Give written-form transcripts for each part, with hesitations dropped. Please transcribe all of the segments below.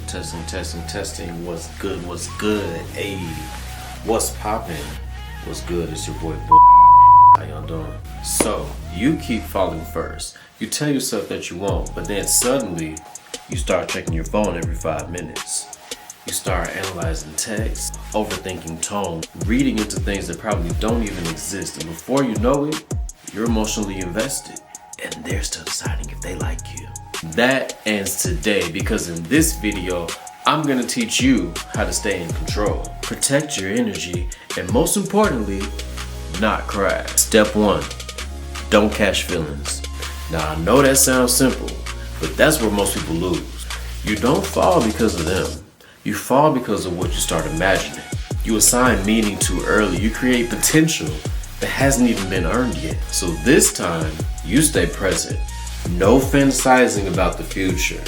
Testing, testing, testing. What's good? What's good? Hey, what's poppin'? What's good? It's your boy. How y'all doing? So you keep falling first. You tell yourself that you won't, but then suddenly you start checking your phone every 5 minutes. You start analyzing text, overthinking tone, reading into things that probably don't even exist, and before you know it, you're emotionally invested, and they're still deciding if they like you. That ends today because in this video, I'm gonna teach you how to stay in control, protect your energy, and most importantly, not crash. Step 1, don't catch feelings. Now I know that sounds simple, but that's where most people lose. You don't fall because of them. You fall because of what you start imagining. You assign meaning too early. You create potential that hasn't even been earned yet. So this time, you stay present. No fantasizing about the future.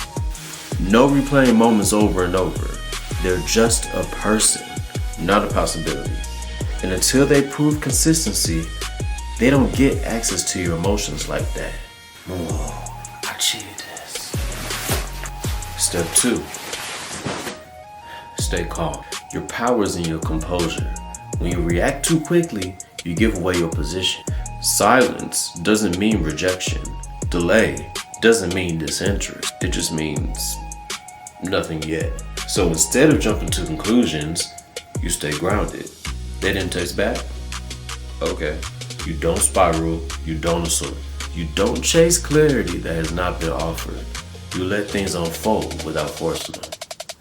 No replaying moments over and over. They're just a person, not a possibility. And until they prove consistency, they don't get access to your emotions like that. Oh, I cheated this. Step 2. Stay calm. Your power is in your composure. When you react too quickly, you give away your position. Silence doesn't mean rejection. Delay doesn't mean disinterest. It just means nothing yet. So instead of jumping to conclusions, you stay grounded. They didn't taste bad? Okay. You don't spiral. You don't assume. You don't chase clarity that has not been offered. You let things unfold without forcing them.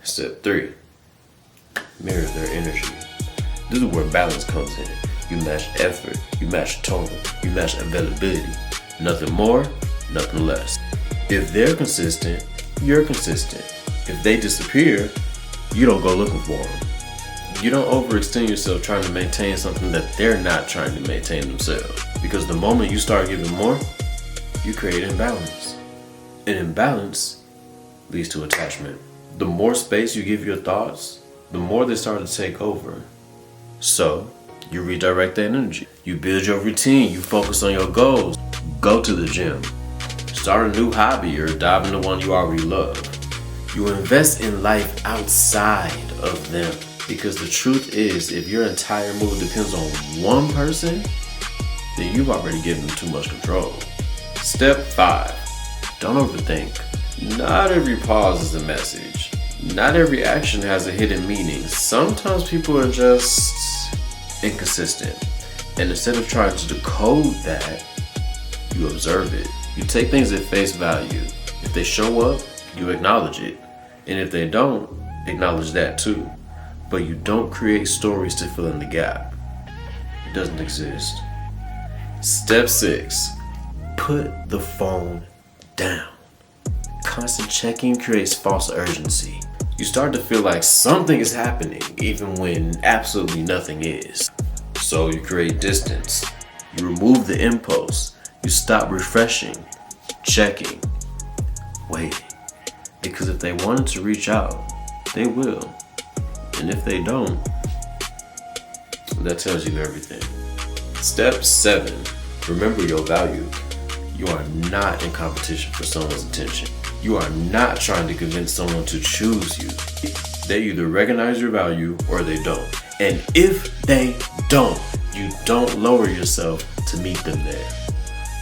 Step 3. Mirror their energy. This is where balance comes in. You match effort, you match tone, you match availability. Nothing more, nothing less. If they're consistent, you're consistent. If they disappear, you don't go looking for them. You don't overextend yourself trying to maintain something that they're not trying to maintain themselves. Because the moment you start giving more, you create imbalance. And imbalance leads to attachment. The more space you give your thoughts, the more they start to take over. So, you redirect that energy. You build your routine. You focus on your goals. Go to the gym. Start a new hobby or dive into one you already love. You invest in life outside of them. Because the truth is, if your entire mood depends on one person, then you've already given them too much control. Step 5. Don't overthink. Not every pause is a message. Not every action has a hidden meaning. Sometimes people are just inconsistent. And instead of trying to decode that, you observe it. You take things at face value. If they show up, you acknowledge it. And if they don't, acknowledge that too. But you don't create stories to fill in the gap. It doesn't exist. Step 6. Put the phone down. Constant checking creates false urgency. You start to feel like something is happening even when absolutely nothing is. So you create distance. You remove the impulse. You stop refreshing, checking, waiting. Because if they wanted to reach out, they will. And if they don't, that tells you everything. Step 7. Remember your value. You are not in competition for someone's attention. You are not trying to convince someone to choose you. They either recognize your value or they don't. And if they don't, you don't lower yourself to meet them there.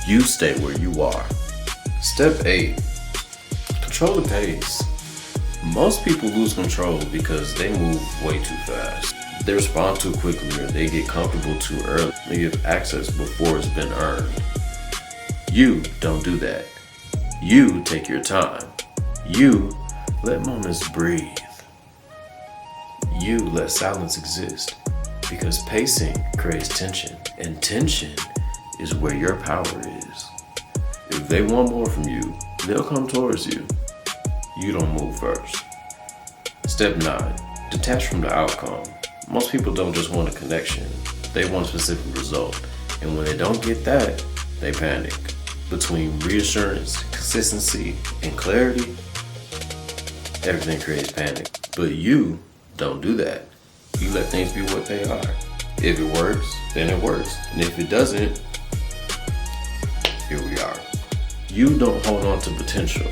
You stay where you are. Step 8. Control the pace. Most people lose control because they move way too fast. They respond too quickly or they get comfortable too early. They give access before it's been earned. You don't do that. You take your time. You let moments breathe. You let silence exist. Because pacing creates tension. And tension is where your power is. If they want more from you, they'll come towards you. You don't move first. Step 9. Detach from the outcome. Most people don't just want a connection. They want a specific result. And when they don't get that, they panic. Between reassurance, consistency, and clarity, everything creates panic. But you don't do that. You let things be what they are. If it works, then it works. And if it doesn't, here we are. You don't hold on to potential.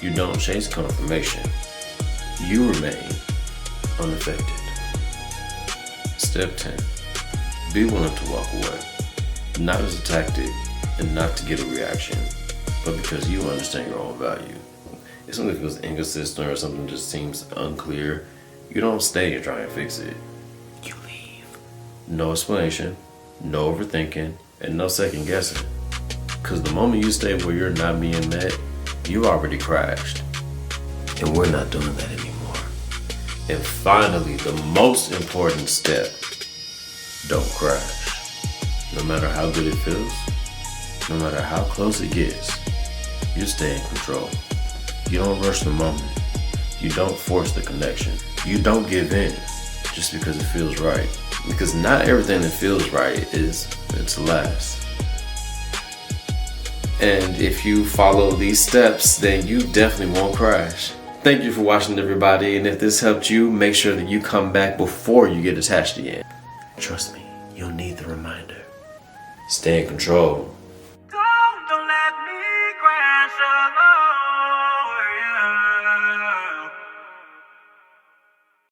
You don't chase confirmation. you remain unaffected. Step 10. Be willing to walk away. Not as a tactic and not to get a reaction, but because you understand your own value. If something feels inconsistent or something just seems unclear, you don't stay and try and fix it. You leave. No explanation, no overthinking, and no second guessing. Because the moment you stay where you're not being met, you already crashed. And we're not doing that anymore. And finally, the most important step, don't crash. No matter how good it feels, no matter how close it gets, you stay in control. You don't rush the moment. You don't force the connection. You don't give in just because it feels right. Because not everything that feels right is meant to last. And if you follow these steps, then you definitely won't crash. Thank you for watching, everybody. And if this helped you, make sure that you come back before you get attached again. Trust me, you'll need the reminder. Stay in control.